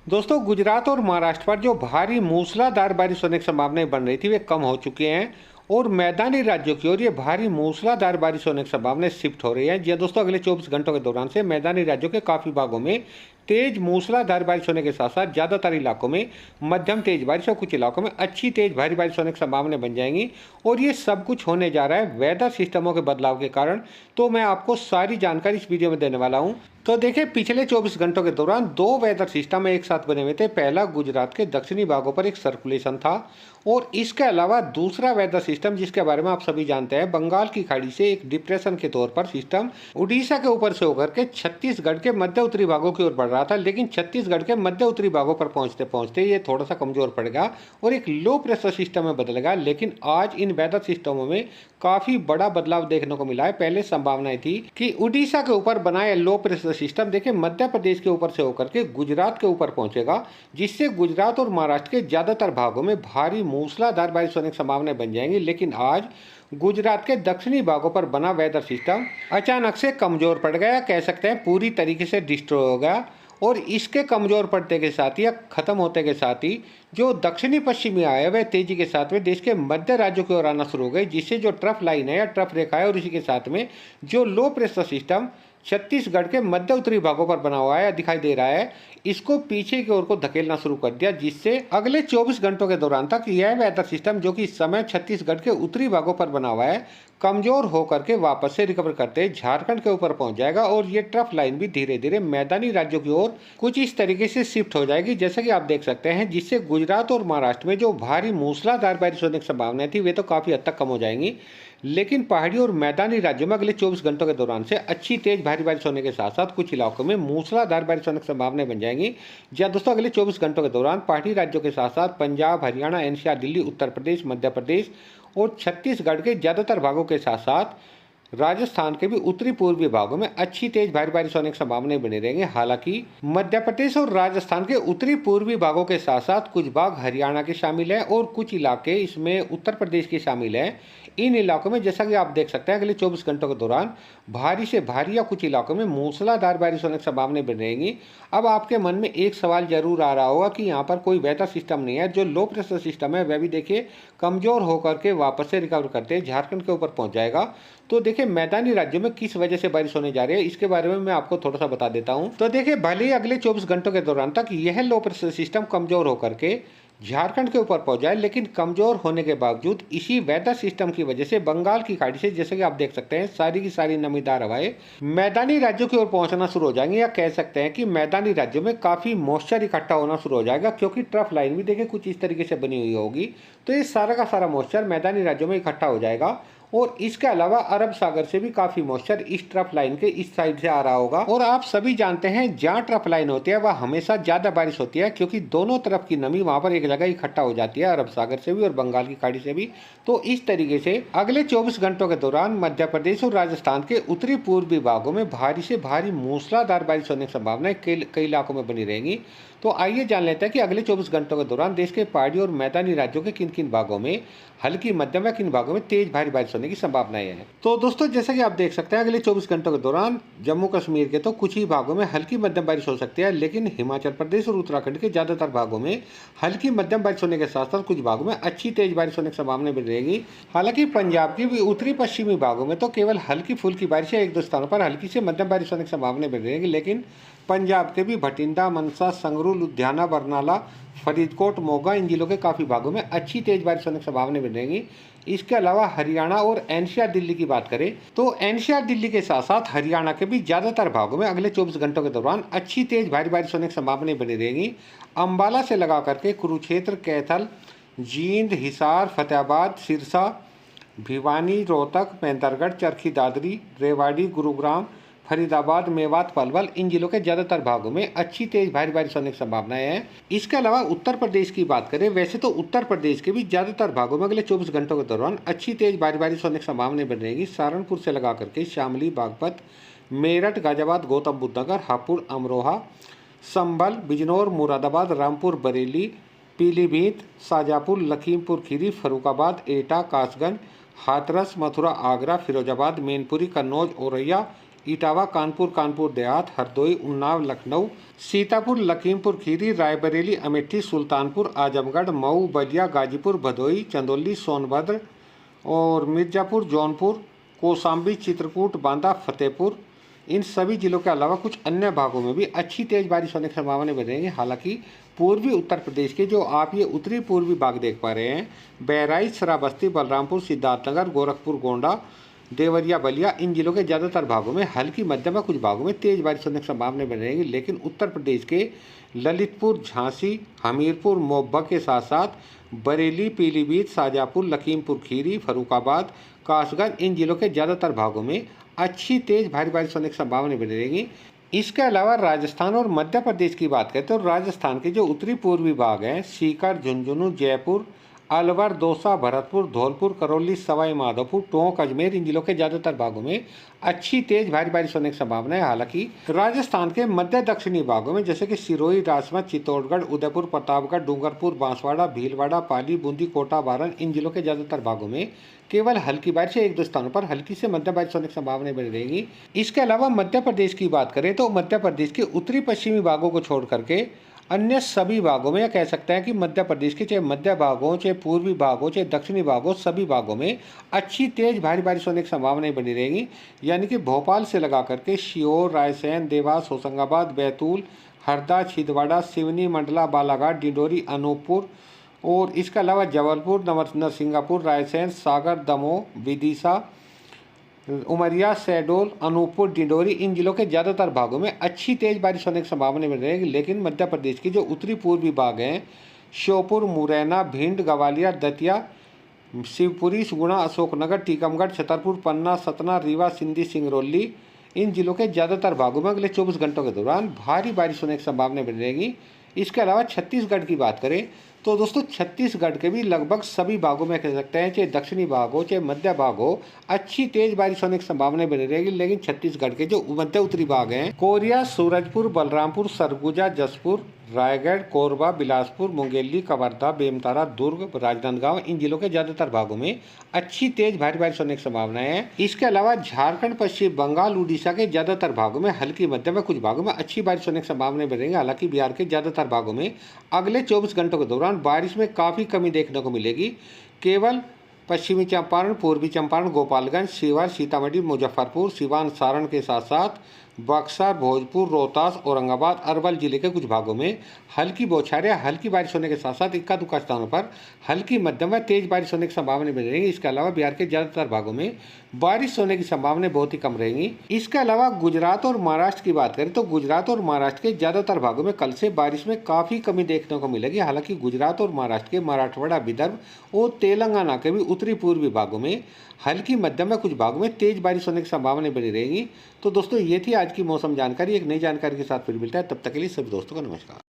दोस्तों, गुजरात और महाराष्ट्र पर जो भारी मूसलाधार बारिश होने की संभावनाएं बन रही थी वे कम हो चुकी हैं और मैदानी राज्यों की ओर ये भारी मूसलाधार बारिश होने की संभावनाएं शिफ्ट हो रही हैं। जी हाँ दोस्तों, अगले 24 घंटों के दौरान से मैदानी राज्यों के काफ़ी भागों में तेज मूसलाधार बारिश होने के साथ साथ ज़्यादातर इलाकों में मध्यम तेज बारिश और कुछ इलाकों में अच्छी तेज भारी बारिश होने की संभावनाएं बन जाएंगी। और ये सब कुछ होने जा रहा है वेदर सिस्टमों के बदलाव के कारण। तो मैं आपको सारी जानकारी इस वीडियो में देने वाला हूँ। तो देखिए, पिछले 24 घंटों के दौरान दो वेदर सिस्टम एक साथ बने हुए थे। पहला गुजरात के दक्षिणी भागों पर एक सर्कुलेशन था और इसके अलावा दूसरा वेदर सिस्टम जिसके बारे में आप सभी जानते हैं, बंगाल की खाड़ी से एक डिप्रेशन के तौर पर सिस्टम उड़ीसा के ऊपर से होकर के छत्तीसगढ़ के मध्य उत्तरी भागों की ओर बढ़ रहा था। लेकिन छत्तीसगढ़ के मध्य उत्तरी भागों पर पहुंचते पहुंचते ये थोड़ा सा कमजोर पड़ेगा और एक लो प्रेशर सिस्टम में बदलेगा। लेकिन आज इन वेदर सिस्टमों में काफी बड़ा बदलाव देखने को मिला है। पहले संभावनाएं थी कि उड़ीसा के ऊपर बनाए लो प्रेशर सिस्टम देखिए मध्य प्रदेश के ऊपर से होकर के गुजरात के ऊपर पहुंचेगा, जिससे गुजरात और महाराष्ट्र के ज्यादातर भागों में भारी मूसलाधार बारिश होने की संभावनाएं बन जाएंगी। लेकिन आज गुजरात के दक्षिणी भागों पर बना वेदर सिस्टम अचानक से कमजोर पड़ गया, कह सकते हैं पूरी तरीके से डिस्ट्रॉय हो गया। और इसके कमजोर पड़ते के साथ ही या खत्म होते के साथ ही जो दक्षिणी पश्चिमी आए वह तेजी के साथ में देश के मध्य राज्यों की ओर आना शुरू हो गए, जिससे जो ट्रफ लाइन है या ट्रफ रेखा है और इसी के साथ में जो लो प्रेशर सिस्टम छत्तीसगढ़ के मध्य उत्तरी भागों पर बना हुआ है दिखाई दे रहा है, इसको पीछे की ओर को धकेलना शुरू कर दिया, जिससे अगले 24 घंटों के दौरान तक यह वेदर सिस्टम जो कि इस समय छत्तीसगढ़ के उत्तरी भागों पर बना हुआ है कमजोर होकर के वापस से रिकवर करते झारखंड के ऊपर पहुंच जाएगा। और ये ट्रफ लाइन भी धीरे धीरे मैदानी राज्यों की ओर कुछ इस तरीके से शिफ्ट हो जाएगी, जैसे कि आप देख सकते हैं, जिससे गुजरात और महाराष्ट्र में जो भारी मूसलाधार बारिश होने की संभावनाएं थी वे तो काफी हद तक कम हो जाएंगी। लेकिन पहाड़ी और मैदानी राज्यों में अगले 24 घंटों के दौरान से अच्छी तेज भारी बारिश होने के साथ साथ कुछ इलाकों में मूसलाधार बारिश होने की संभावनाएं बन जाएंगी। जहाँ दोस्तों अगले 24 घंटों के दौरान पहाड़ी राज्यों के साथ साथ पंजाब, हरियाणा, एनसीआर, दिल्ली, उत्तर प्रदेश, मध्य प्रदेश और छत्तीसगढ़ के ज्यादातर भागों के साथ साथ राजस्थान के भी उत्तरी पूर्वी भागों में अच्छी तेज भारी बारिश होने की संभावनाएं बनी रहेंगी। हालांकि मध्य प्रदेश और राजस्थान के उत्तरी पूर्वी भागों के साथ साथ कुछ भाग हरियाणा के शामिल हैं और कुछ इलाके इसमें उत्तर प्रदेश के शामिल हैं। इन इलाकों में जैसा कि आप देख सकते हैं अगले 24 घंटों के दौरान भारी से भारी या कुछ इलाकों में मूसलाधार बारिश होने की संभावनाएं बनी रहेंगी। अब आपके मन में एक सवाल जरूर आ रहा होगा कि यहाँ पर कोई वेदर सिस्टम नहीं है, जो लो प्रेशर सिस्टम है वह भी देखिए कमजोर होकर के वापस से रिकवर करते झारखंड के ऊपर पहुंच जाएगा। तो देखिए मैदानी राज्यों में किस वजह से बारिश होने जा रही है इसके बारे में मैं आपको थोड़ा सा बता देता हूं। तो देखिए, भले ही अगले 24 घंटों के दौरान तक यह लो प्रेशर सिस्टम कमजोर होकर के झारखंड के ऊपर पहुंच जाए, लेकिन कमजोर होने के बावजूद इसी वेदर सिस्टम की वजह से बंगाल की खाड़ी से जैसे कि आप देख सकते हैं सारी की सारी नमीदार हवाएं मैदानी राज्यों की ओर पहुंचना शुरू हो जाएंगी, या कह सकते हैं कि मैदानी राज्यों में काफी मॉइस्चर इकट्ठा होना शुरू हो जाएगा, क्योंकि ट्रफ लाइन भी देखिए कुछ इस तरीके से बनी हुई होगी। तो ये सारा का सारा मॉइस्चर मैदानी राज्यों में इकट्ठा हो जाएगा और इसके अलावा अरब सागर से भी काफी मॉइस्चर इस ट्रफ लाइन के इस साइड से आ रहा होगा। और आप सभी जानते हैं जहाँ ट्रफ लाइन होती है वह हमेशा ज्यादा बारिश होती है, क्योंकि दोनों तरफ की नमी वहां पर एक जगह इकट्ठा हो जाती है, अरब सागर से भी और बंगाल की खाड़ी से भी। तो इस तरीके से अगले 24 घंटों के दौरान मध्य प्रदेश और राजस्थान के उत्तरी पूर्वी भागों में भारी से भारी मूसलाधार बारिश होने की संभावनाएं कई इलाकों में बनी रहेंगी। तो आइए जान लेते हैं कि अगले 24 घंटों के दौरान देश के पहाड़ी और मैदानी राज्यों के किन किन भागों में हल्की, मध्यम या किन भागों में तेज भारी बारिश होने की संभावनाएं हैं। तो दोस्तों, जैसा कि आप देख सकते हैं अगले 24 घंटों के दौरान जम्मू कश्मीर के तो कुछ ही भागों में हल्की मध्यम बारिश हो सकती है, लेकिन हिमाचल प्रदेश और उत्तराखंड के ज्यादातर भागों में हल्की मध्यम बारिश होने के साथ साथ कुछ भागों में अच्छी तेज बारिश होने की संभावना बनी रहेगी। हालांकि पंजाब के भी उत्तरी पश्चिमी भागों में तो केवल हल्की फुल्की बारिश या एक दो स्थानों पर हल्की से मध्यम बारिश होने की संभावना बनी रहेगी। लेकिन पंजाब के भी भटिंडा, मनसा, संगरूर, लुधियाना, बरनाला, फरीदकोट, मोगा इन जिलों के काफ़ी भागों में अच्छी तेज बारिश होने की संभावना बनी रहेगी। इसके अलावा हरियाणा और एनसीआर दिल्ली की बात करें तो एनसीआर दिल्ली के साथ साथ हरियाणा के भी ज़्यादातर भागों में अगले 24 घंटों के दौरान अच्छी तेज भारी बारिश होने की संभावना बनी रहेगी। अम्बाला से लगा करके कुरुक्षेत्र, कैथल, जींद, हिसार, फतेहाबाद, सिरसा, भिवानी, रोहतक, मेहंदरगढ़, चरखी दादरी, रेवाड़ी, गुरुग्राम, फरीदाबाद, मेवात, पलवल इन जिलों के ज्यादातर भागों में अच्छी तेज भारी बारिश होने की संभावनाएं हैं। इसके अलावा उत्तर प्रदेश की बात करें, वैसे तो उत्तर प्रदेश के भी ज्यादातर भागों में अगले 24 घंटों के दौरान अच्छी तेज भारी बारिश होने की संभावनाएं बन रहेगी। सहारनपुर से लगा करके शामली, बागपत, मेरठ, गाजियाबाद, गौतम बुद्ध नगर, हापुड़, अमरोहा, संभल, बिजनौर, मुरादाबाद, रामपुर, बरेली, पीलीभीत, शाजापुर, लखीमपुर खीरी, फरुखाबाद, एटा, कासगंज, हाथरस, मथुरा, आगरा, फिरोजाबाद, मैनपुरी, कन्नौज, औरैया इटावा, कानपुर, कानपुर देहात, हरदोई, उन्नाव, लखनऊ, सीतापुर, लखीमपुर खीरी, रायबरेली, अमेठी, सुल्तानपुर, आजमगढ़, मऊ, बलिया, गाजीपुर, भदोई, चंदौली, सोनभद्र और मिर्जापुर, जौनपुर, कौशाम्बी, चित्रकूट, बांदा, फतेहपुर, इन सभी जिलों के अलावा कुछ अन्य भागों में भी अच्छी तेज बारिश होने की संभावना बनी रहेगी। हालांकि पूर्वी उत्तर प्रदेश के जो आप ये उत्तरी पूर्वी भाग देख पा रहे हैं, बहराइच, श्रावस्ती, बलरामपुर, सिद्धार्थनगर, गोरखपुर, गोंडा, देवरिया, बलिया, इन जिलों के ज़्यादातर भागों में हल्की मध्यम व कुछ भागों में तेज बारिश होने की संभावना बनी रहेगी। लेकिन उत्तर प्रदेश के ललितपुर, झांसी, हमीरपुर, मोहब्बा के साथ साथ बरेली, पीलीभीत, शाजापुर, लखीमपुर खीरी, फर्रुखाबाद, कासगंज, इन जिलों के ज़्यादातर भागों में अच्छी तेज भारी बारिश होने की संभावना बनी रहेगी। इसके अलावा राजस्थान और मध्य प्रदेश की बात करें तो राजस्थान के जो उत्तरी पूर्वी भाग हैं, सीकर, झुंझुनू, जयपुर, अलवर, दौसा, भरतपुर, धौलपुर, करौली, सवाई माधोपुर, टोंक, अजमेर, इन जिलों के ज़्यादातर भागों में अच्छी तेज भारी बारिश होने की संभावना है। हालांकि राजस्थान के मध्य दक्षिणी भागों में जैसे कि सिरोही, राजसमंद, चित्तौड़गढ़, उदयपुर, प्रतापगढ़, डूंगरपुर, बांसवाड़ा, भीलवाड़ा, पाली, बूंदी, कोटा, बारन, इन जिलों के ज़्यादातर भागों में केवल हल्की बारिश या एक दो स्थानों पर हल्की से मध्यम बारिश होने की संभावना बनी रहेगी। इसके अलावा मध्य प्रदेश की बात करें तो मध्य प्रदेश के उत्तरी पश्चिमी भागों को छोड़ करके अन्य सभी भागों में, या कह सकते हैं कि मध्य प्रदेश के चाहे मध्य भागों, चाहे पूर्वी भागों, चाहे दक्षिणी भागों, सभी भागों में अच्छी तेज भारी बारिश होने की संभावनाएं बनी रहेगी। यानी कि भोपाल से लगा करके सीहोर, रायसेन, देवास, होशंगाबाद, बैतूल, हरदा, छिंदवाड़ा, सिवनी, मंडला, बालाघाट, डिंडोरी, अनूपपुर और इसके अलावा जबलपुर, नरसिंहपुर, रायसेन, सागर, दमोह, विदिशा, उमरिया, शहडोल, अनूपपुर, डिंडोरी, इन जिलों के ज़्यादातर भागों में अच्छी तेज बारिश होने की संभावना बनी रहेगी। लेकिन मध्य प्रदेश के जो उत्तरी पूर्वी भाग हैं, श्योपुर, मुरैना, भिंड, ग्वालियर, दतिया, शिवपुरी, गुना, अशोकनगर, टीकमगढ़, छतरपुर, पन्ना, सतना, रीवा, सिंधी, सिंगरौली, इन जिलों के ज़्यादातर भागों में अगले 24 घंटों के दौरान भारी बारिश होने की संभावना बनी रहेगी। इसके अलावा छत्तीसगढ़ की बात करें तो दोस्तों छत्तीसगढ़ के भी लगभग सभी भागों में कह सकते हैं, चाहे दक्षिणी भाग हो चाहे मध्य भाग हो, अच्छी तेज बारिश होने की संभावना बनी रहेगी। लेकिन छत्तीसगढ़ के जो मध्य उत्तरी भाग हैं, कोरिया, सूरजपुर, बलरामपुर, सरगुजा, जसपुर, रायगढ़, कोरबा, बिलासपुर, मुंगेली, कवर्धा, बेमतारा, दुर्ग, राजनांदगांव, इन जिलों के ज़्यादातर भागों में अच्छी तेज भारी बारिश होने की संभावना है। इसके अलावा झारखंड, पश्चिम बंगाल, उड़ीसा के ज़्यादातर भागों में हल्की मध्यम व कुछ भागों में अच्छी बारिश होने की संभावना बनेगी। हालांकि बिहार के ज़्यादातर भागों में अगले 24 घंटों के दौरान बारिश में काफ़ी कमी देखने को मिलेगी। केवल पश्चिमी चंपारण, पूर्वी चंपारण, गोपालगंज, शिवहर, सीतामढ़ी, मुजफ्फरपुर, सिवान, सारण के साथ साथ बक्सर, भोजपुर, रोहतास, औरंगाबाद, अरवल जिले के कुछ भागों में हल्की बौछारें, हल्की बारिश होने के साथ साथ इक्का दुक्का स्थानों पर हल्की मध्यम व तेज बारिश होने की संभावना बनी रहेगी। इसके अलावा बिहार के ज़्यादातर भागों में बारिश होने की संभावना बहुत ही कम रहेंगी। इसके अलावा गुजरात और महाराष्ट्र की बात करें तो गुजरात और महाराष्ट्र के ज़्यादातर भागों में कल से बारिश में काफ़ी कमी देखने को मिलेगी। हालांकि गुजरात और महाराष्ट्र के मराठवाड़ा, विदर्भ और तेलंगाना के भी उत्तरी पूर्वी भागों में हल्की मध्यम में कुछ भागों में तेज बारिश होने की संभावना बनी रहेगी। तो दोस्तों ये थी आज की मौसम जानकारी। एक नई जानकारी के साथ फिर मिलता है, तब तक के लिए सभी दोस्तों को नमस्कार।